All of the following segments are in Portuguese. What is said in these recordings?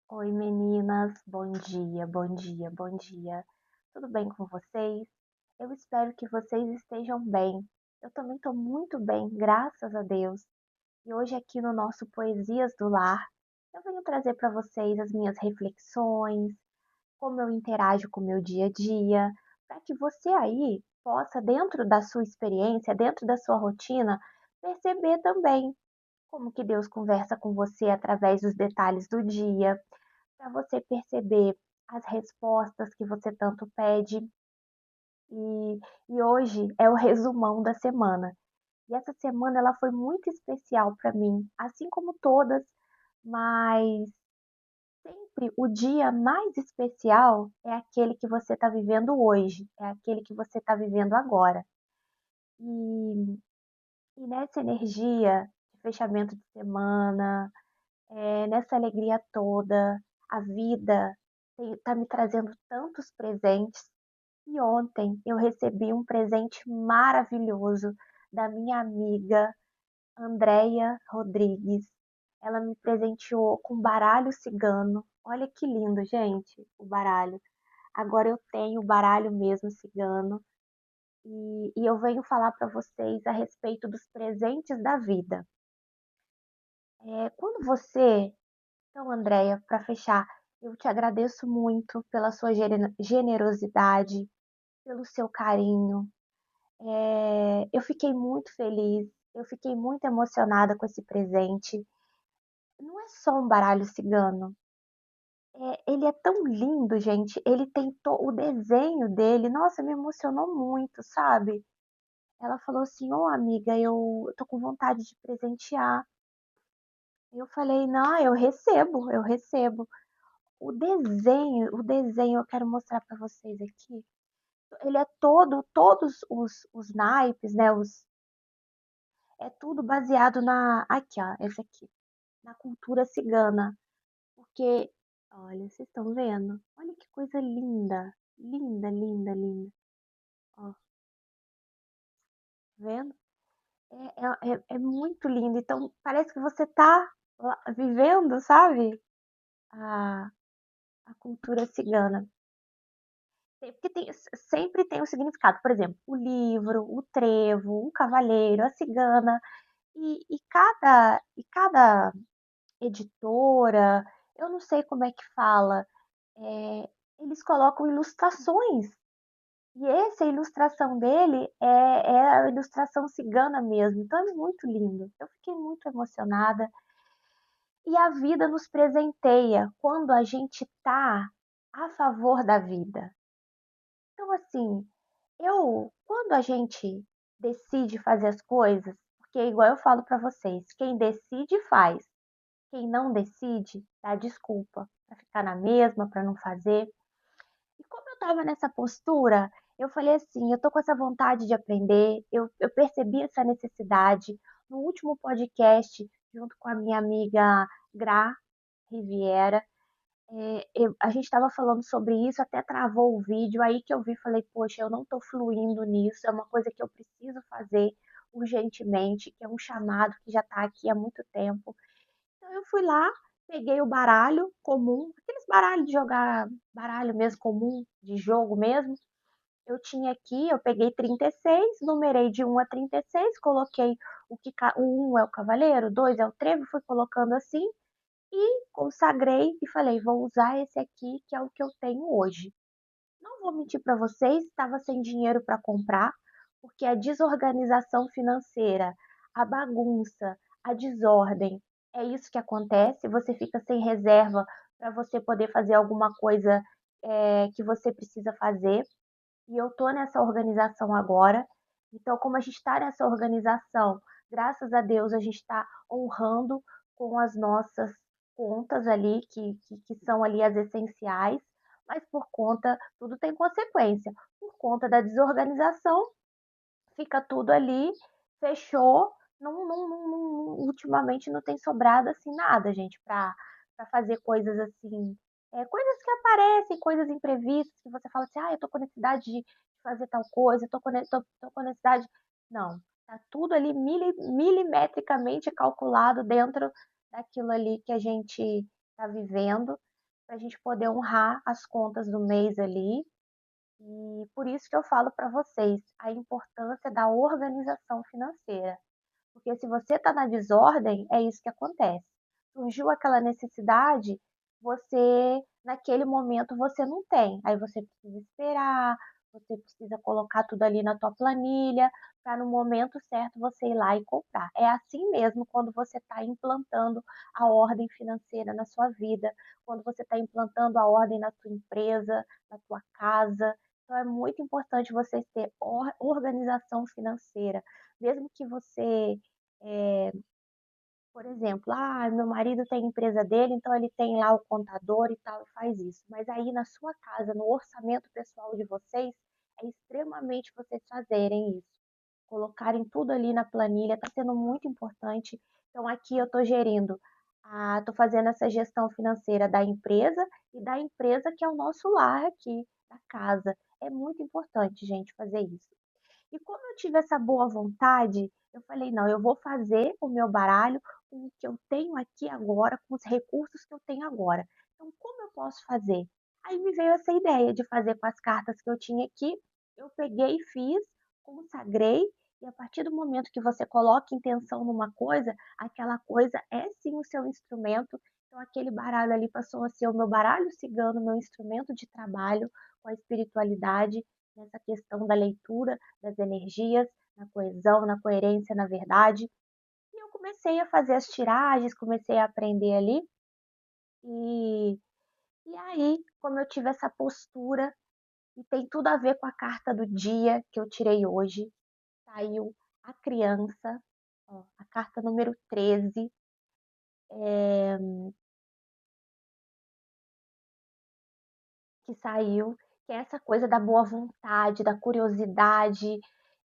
Oi, meninas, bom dia, bom dia, bom dia. Tudo bem com vocês? Eu espero que vocês estejam bem. Eu também estou muito bem, graças a Deus. E hoje, aqui no nosso Poesias do Lar, eu venho trazer para vocês as minhas reflexões, como eu interajo com o meu dia a dia, para que você aí possa, dentro da sua experiência, dentro da sua rotina, perceber também como que Deus conversa com você através dos detalhes do dia para você perceber as respostas que você tanto pede. E hoje é o resumão da semana. E essa semana ela foi muito especial para mim, assim como todas, mas sempre o dia mais especial é aquele que você está vivendo hoje, é aquele que você está vivendo agora. E, e nessa energia de fechamento de semana, nessa alegria toda, a vida está me trazendo tantos presentes. E ontem eu recebi um presente maravilhoso da minha amiga Andréia Rodrigues. Ela me presenteou com baralho cigano. Olha que lindo, gente, o baralho. Agora eu tenho o baralho mesmo cigano e eu venho falar para vocês a respeito dos presentes da vida. Quando você Então, Andréia, para fechar, eu te agradeço muito pela sua generosidade, pelo seu carinho. Eu fiquei muito feliz, eu fiquei muito emocionada com esse presente. Não é só um baralho cigano, ele é tão lindo, gente. Ele tem o desenho dele, nossa, me emocionou muito, sabe? Ela falou assim: Ô amiga, eu tô com vontade de presentear. Eu falei: Não, eu recebo, eu recebo. O desenho eu quero mostrar para vocês aqui. Ele é todos os naipes, né? É tudo baseado aqui, ó, esse aqui, na cultura cigana. Porque, olha, vocês estão vendo? Olha que coisa linda, linda, linda, linda. Ó, vendo? É muito lindo. Então, parece que você tá vivendo, sabe? A, a cultura cigana. Porque sempre tem um significado. Por exemplo, o livro, o trevo, o cavaleiro, a cigana. E cada editora, eu não sei como é que fala, eles colocam ilustrações. E essa ilustração dele é a ilustração cigana mesmo. Então é muito lindo. Eu fiquei muito emocionada. E a vida nos presenteia quando a gente está a favor da vida. Então, assim, quando a gente decide fazer as coisas, porque igual eu falo para vocês, quem decide faz, quem não decide dá desculpa para ficar na mesma, para não fazer. E como eu estava nessa postura, eu falei assim, eu tô com essa vontade de aprender, eu percebi essa necessidade. No último podcast, junto com a minha amiga Gra Riviera, a gente estava falando sobre isso, até travou o vídeo, aí que eu vi, falei, poxa, eu não estou fluindo nisso, é uma coisa que eu preciso fazer urgentemente, que é um chamado que já está aqui há muito tempo. Então eu fui lá, peguei o baralho comum, aqueles baralhos de jogar, baralho mesmo comum, de jogo mesmo. Eu tinha aqui, eu peguei 36, numerei de 1 a 36, coloquei o 1 é o cavaleiro, o 2 é o trevo, fui colocando assim, e consagrei e falei, vou usar esse aqui, que é o que eu tenho hoje. Não vou mentir para vocês, estava sem dinheiro para comprar, porque a desorganização financeira, a bagunça, a desordem, é isso que acontece. Você fica sem reserva para você poder fazer alguma coisa que você precisa fazer. E eu tô nessa organização agora. Então, como a gente está nessa organização, graças a Deus a gente está honrando com as nossas contas ali, que são ali as essenciais, mas por conta, tudo tem consequência. Por conta da desorganização, fica tudo ali, fechou. Ultimamente não tem sobrado assim nada, gente, para fazer coisas assim, coisas que aparecem, coisas imprevistas, que você fala assim, eu tô com necessidade de fazer tal coisa, tô com necessidade. Não, tá tudo ali milimetricamente calculado dentro daquilo ali que a gente está vivendo. para a gente poder honrar as contas do mês ali. E por isso que eu falo para vocês a importância da organização financeira. Porque se você está na desordem, é isso que acontece. Surgiu aquela necessidade, você, naquele momento, você não tem. Aí você precisa esperar, você precisa colocar tudo ali na tua planilha, para no momento certo você ir lá e comprar. É assim mesmo quando você está implantando a ordem financeira na sua vida, quando você está implantando a ordem na tua empresa, na tua casa. Então é muito importante vocês ter organização financeira, mesmo que você é, por exemplo, meu marido tem a empresa dele, então ele tem lá o contador e tal, e faz isso. Mas aí na sua casa, no orçamento pessoal de vocês, é extremamente vocês fazerem isso. Colocarem tudo ali na planilha, está sendo muito importante. Então aqui eu estou gerindo, estou fazendo essa gestão financeira da empresa e da empresa que é o nosso lar aqui, da casa. É muito importante, gente, fazer isso. E como eu tive essa boa vontade, eu falei: não, eu vou fazer o meu baralho com o que eu tenho aqui agora, com os recursos que eu tenho agora. Então, como eu posso fazer? Aí me veio essa ideia de fazer com as cartas que eu tinha aqui. Eu peguei, fiz, consagrei, e a partir do momento que você coloca intenção numa coisa, aquela coisa é sim o seu instrumento. Então, aquele baralho ali passou a ser o meu baralho cigano, meu instrumento de trabalho com a espiritualidade, nessa questão da leitura das energias, na coesão, na coerência, na verdade. E eu comecei a fazer as tiragens, comecei a aprender ali. E, e aí, como eu tive essa postura, e tem tudo a ver com a carta do dia que eu tirei hoje, saiu a criança, ó, a carta número 13, que saiu, que é essa coisa da boa vontade, da curiosidade,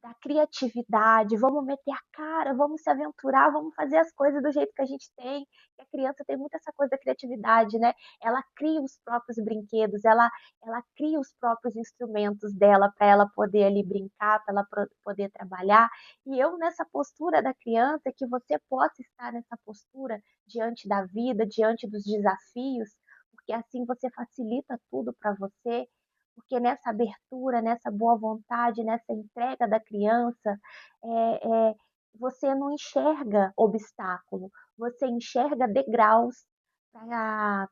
da criatividade. Vamos meter a cara, vamos se aventurar, vamos fazer as coisas do jeito que a gente tem. E a criança tem muito essa coisa da criatividade, né? Ela cria os próprios brinquedos, ela cria os próprios instrumentos dela para ela poder ali brincar, para ela poder trabalhar. E eu nessa postura da criança, que você possa estar nessa postura diante da vida, diante dos desafios, porque assim você facilita tudo para você, porque nessa abertura, nessa boa vontade, nessa entrega da criança, você não enxerga obstáculo, você enxerga degraus, pra,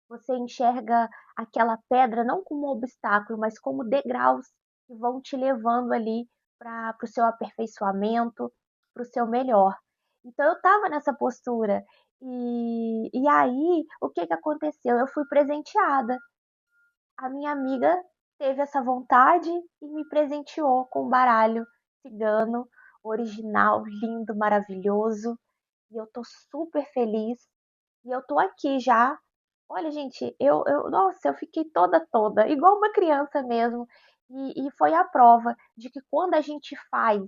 você enxerga aquela pedra não como um obstáculo, mas como degraus que vão te levando ali para o seu aperfeiçoamento, para o seu melhor. Então eu estava nessa postura. E aí, o que, que aconteceu? Eu fui presenteada. A minha amiga teve essa vontade e me presenteou com um baralho cigano, original, lindo, maravilhoso. E eu tô super feliz. E eu tô aqui já. Olha, gente, nossa, eu fiquei toda, igual uma criança mesmo. E foi a prova de que quando a gente faz,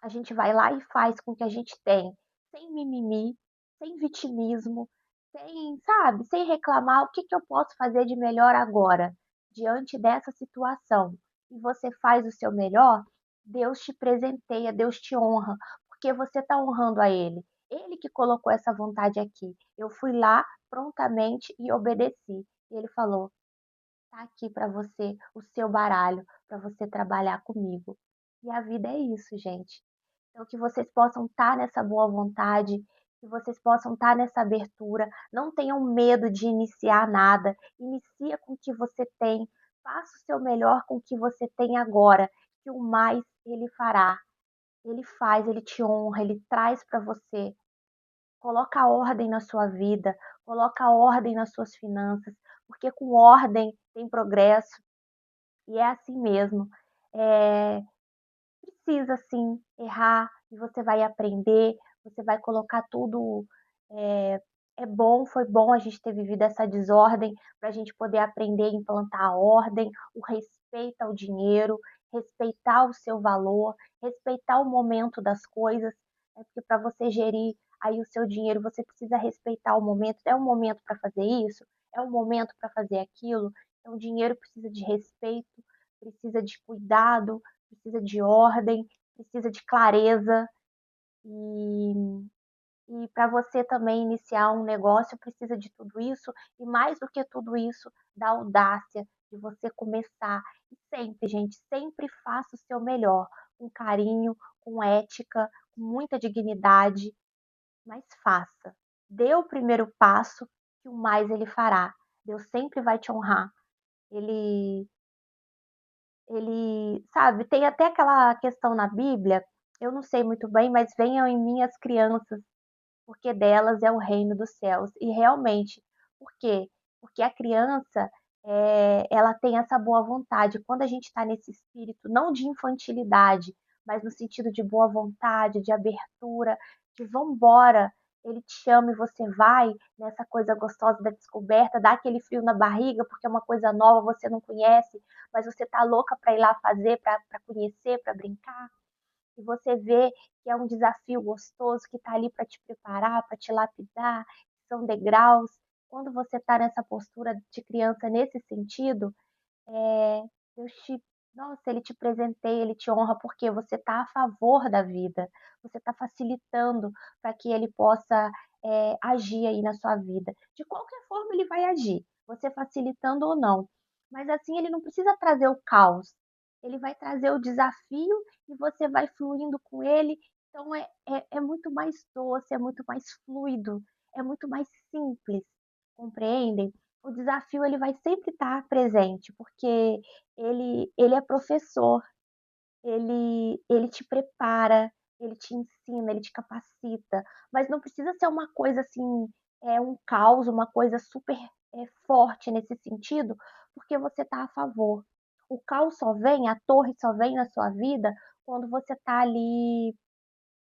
a gente vai lá e faz com o que a gente tem, sem mimimi, sem vitimismo, sem, sabe, sem reclamar o que, que eu posso fazer de melhor agora, diante dessa situação. E você faz o seu melhor, Deus te presenteia, Deus te honra, porque você está honrando a Ele. Ele que colocou essa vontade aqui. Eu fui lá prontamente e obedeci. E ele falou: tá aqui para você o seu baralho, para você trabalhar comigo. E a vida é isso, gente. Então, que vocês possam estar nessa boa vontade, que vocês possam estar nessa abertura. Não tenham medo de iniciar nada. Inicia com o que você tem. Faça o seu melhor com o que você tem agora, que o mais ele fará. Ele faz, ele te honra, ele traz para você. Coloca ordem na sua vida, coloca ordem nas suas finanças, porque com ordem tem progresso, e é assim mesmo. É, precisa sim errar, e você vai aprender, você vai colocar tudo. É, é bom, foi bom a gente ter vivido essa desordem para a gente poder aprender a implantar a ordem, o respeito ao dinheiro, respeitar o seu valor, respeitar o momento das coisas, né? Porque para você gerir aí o seu dinheiro, você precisa respeitar o momento. É um momento para fazer isso, é um momento para fazer aquilo. Então, o dinheiro precisa de respeito, precisa de cuidado, precisa de ordem, precisa de clareza. E, E para você também iniciar um negócio precisa de tudo isso, e mais do que tudo isso, da audácia de você começar. E sempre, gente, sempre faça o seu melhor, com carinho, com ética, com muita dignidade, mas faça. Dê o primeiro passo, que o mais ele fará. Deus sempre vai te honrar. Ele, sabe, tem até aquela questão na Bíblia, eu não sei muito bem, mas venham em mim as crianças, porque delas é o reino dos céus. E realmente, por quê? Porque a criança, ela tem essa boa vontade. Quando a gente está nesse espírito, não de infantilidade, mas no sentido de boa vontade, de abertura, de vambora, ele te chama e você vai nessa coisa gostosa da descoberta, dá aquele frio na barriga, porque é uma coisa nova, você não conhece, mas você tá louca para ir lá fazer, para conhecer, para brincar e você vê que é um desafio gostoso que está ali para te preparar, para te lapidar, são degraus. Quando você está nessa postura de criança nesse sentido, é, Deus te, nossa, ele te presenteia, ele te honra porque você está a favor da vida, você está facilitando para que ele possa agir aí na sua vida. De qualquer forma, ele vai agir, você facilitando ou não. Mas assim, ele não precisa trazer o caos, ele vai trazer o desafio e você vai fluindo com ele. Então, é muito mais doce, é muito mais fluido, é muito mais simples, compreendem? O desafio ele vai sempre estar presente, porque ele é professor, ele te prepara, ele te ensina, ele te capacita, mas não precisa ser uma coisa assim, um caos, uma coisa super forte nesse sentido, porque você está a favor. O caos só vem, a torre só vem na sua vida quando você está ali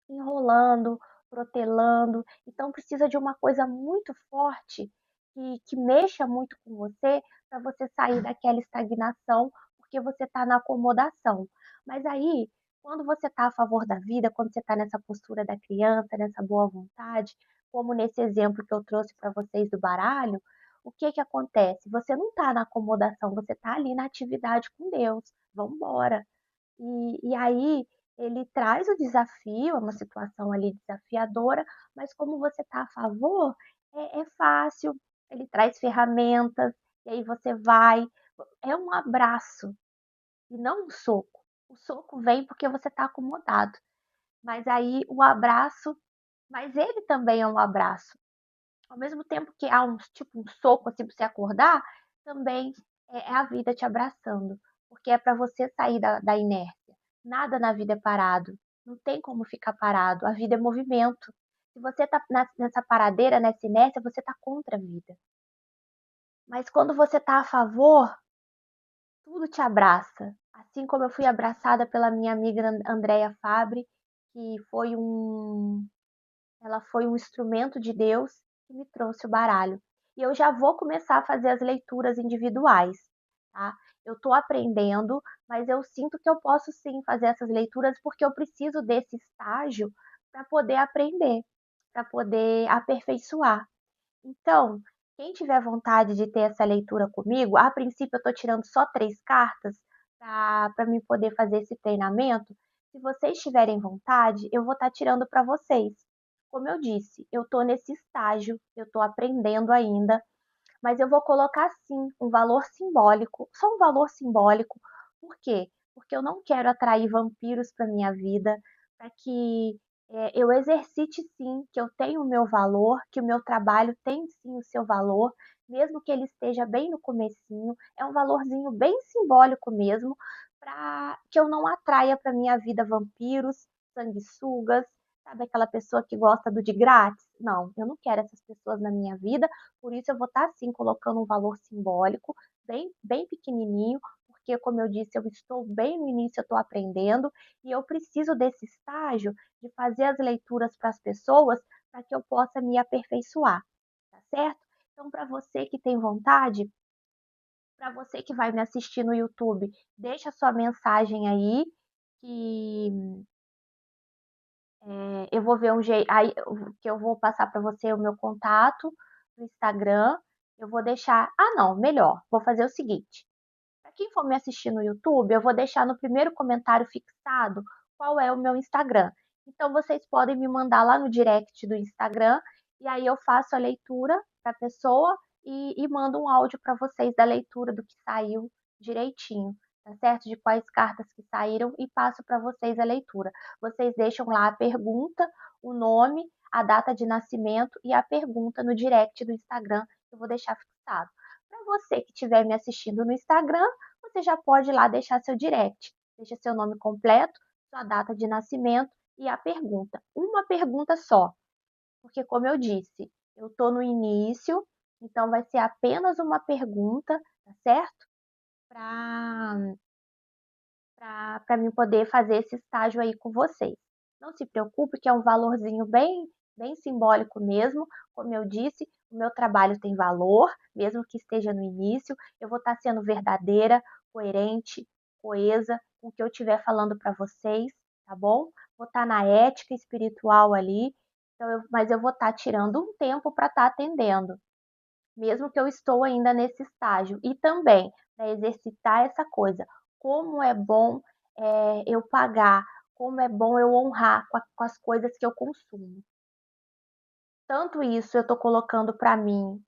enrolando, protelando. Então precisa de uma coisa muito forte que mexa muito com você para você sair daquela estagnação, porque você está na acomodação. Mas aí, quando você está a favor da vida, quando você está nessa postura da criança, nessa boa vontade, como nesse exemplo que eu trouxe para vocês do baralho, o que que acontece? Você não está na acomodação, você está ali na atividade com Deus. Vamos embora. E aí ele traz o desafio, é uma situação ali desafiadora, mas como você está a favor, é fácil, ele traz ferramentas, e aí você vai. É um abraço e não um soco. O soco vem porque você está acomodado, mas aí o abraço, mas ele também é um abraço. Ao mesmo tempo que há um tipo um soco assim para você acordar, também é a vida te abraçando, porque é para você sair da inércia. Nada na vida é parado, não tem como ficar parado. A vida é movimento. Se você está nessa paradeira, nessa inércia, você está contra a vida. Mas quando você está a favor, tudo te abraça. Assim como eu fui abraçada pela minha amiga Andréia Fabre, que ela foi um instrumento de Deus que me trouxe o baralho. E eu já vou começar a fazer as leituras individuais, tá? Eu estou aprendendo, mas eu sinto que eu posso sim fazer essas leituras porque eu preciso desse estágio para poder aprender, para poder aperfeiçoar. Então, quem tiver vontade de ter essa leitura comigo, a princípio eu estou tirando só 3 cartas para mim poder fazer esse treinamento. Se vocês tiverem vontade, eu vou estar tirando para vocês. Como eu disse, eu estou nesse estágio, eu estou aprendendo ainda, mas eu vou colocar sim um valor simbólico, só um valor simbólico. Por quê? Porque eu não quero atrair vampiros para minha vida, para que eu exercite sim que eu tenho o meu valor, que o meu trabalho tem sim o seu valor, mesmo que ele esteja bem no comecinho, é um valorzinho bem simbólico mesmo, para que eu não atraia para minha vida vampiros, sanguessugas, sabe aquela pessoa que gosta do de grátis? Não, eu não quero essas pessoas na minha vida, por isso eu vou estar sim colocando um valor simbólico, bem pequenininho, porque como eu disse, eu estou bem no início, eu estou aprendendo e eu preciso desse estágio de fazer as leituras para as pessoas para que eu possa me aperfeiçoar, tá certo? Então, para você que tem vontade, para você que vai me assistir no YouTube, deixa sua mensagem aí que eu vou ver um jeito, aí que eu vou passar para você o meu contato no Instagram. Eu vou deixar, não, melhor, vou fazer o seguinte. Para quem for me assistir no YouTube, eu vou deixar no primeiro comentário fixado qual é o meu Instagram. Então vocês podem me mandar lá no direct do Instagram e aí eu faço a leitura para a pessoa e mando um áudio para vocês da leitura do que saiu direitinho, tá certo? De quais cartas que saíram e passo para vocês a leitura. Vocês deixam lá a pergunta, o nome, a data de nascimento e a pergunta no direct do Instagram, eu vou deixar fixado. Para você que estiver me assistindo no Instagram, você já pode ir lá deixar seu direct. Deixa seu nome completo, sua data de nascimento e a pergunta. Uma pergunta só, porque, como eu disse, eu estou no início, então vai ser apenas uma pergunta, tá certo? Para mim poder fazer esse estágio aí com vocês. Não se preocupe, que é um valorzinho bem simbólico mesmo. Como eu disse, o meu trabalho tem valor, mesmo que esteja no início. Eu vou estar sendo verdadeira, coerente, coesa com o que eu estiver falando para vocês, tá bom? Vou estar na ética espiritual ali, então mas eu vou estar tirando um tempo para estar atendendo, mesmo que eu estou ainda nesse estágio. E também para exercitar essa coisa. Como é bom eu pagar, como é bom eu honrar com as coisas que eu consumo. Tanto isso eu estou colocando para mim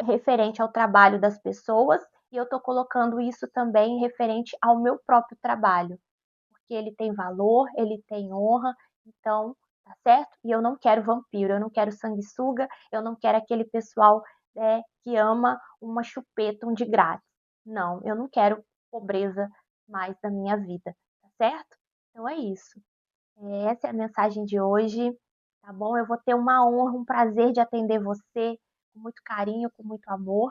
referente ao trabalho das pessoas, e eu estou colocando isso também referente ao meu próprio trabalho, porque ele tem valor, ele tem honra, então, tá certo? E eu não quero vampiro, eu não quero sanguessuga, eu não quero aquele pessoal que ama uma chupeta, um de grátis. Não, eu não quero pobreza mais na minha vida, tá certo? Então é isso. Essa é a mensagem de hoje, tá bom? Eu vou ter uma honra, um prazer de atender você com muito carinho, com muito amor.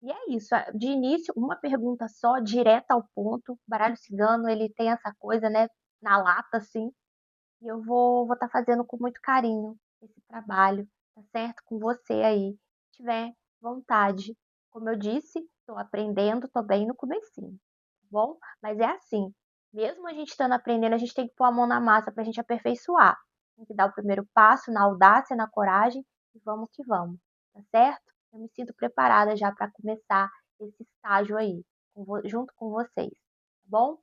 E é isso, de início, uma pergunta só, direta ao ponto. O baralho cigano, ele tem essa coisa, né, na lata, assim, e eu vou estar fazendo com muito carinho esse trabalho, tá certo? Com você aí, se tiver vontade. Como eu disse, estou aprendendo, estou bem no comecinho, tá bom? Mas é assim, mesmo a gente estando aprendendo, a gente tem que pôr a mão na massa para a gente aperfeiçoar. Tem que dar o primeiro passo na audácia, na coragem, e vamos que vamos, tá certo? Eu me sinto preparada já para começar esse estágio aí, junto com vocês, tá bom?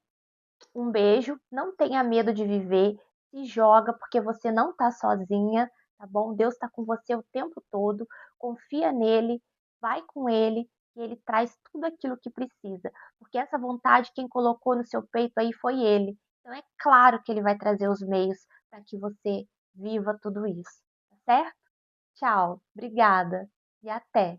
Um beijo, não tenha medo de viver, se joga porque você não tá sozinha, tá bom? Deus está com você o tempo todo, confia nele, vai com ele, e ele traz tudo aquilo que precisa, porque essa vontade quem colocou no seu peito aí foi ele. Então é claro que ele vai trazer os meios para que você viva tudo isso, tá certo? Tchau, obrigada e até.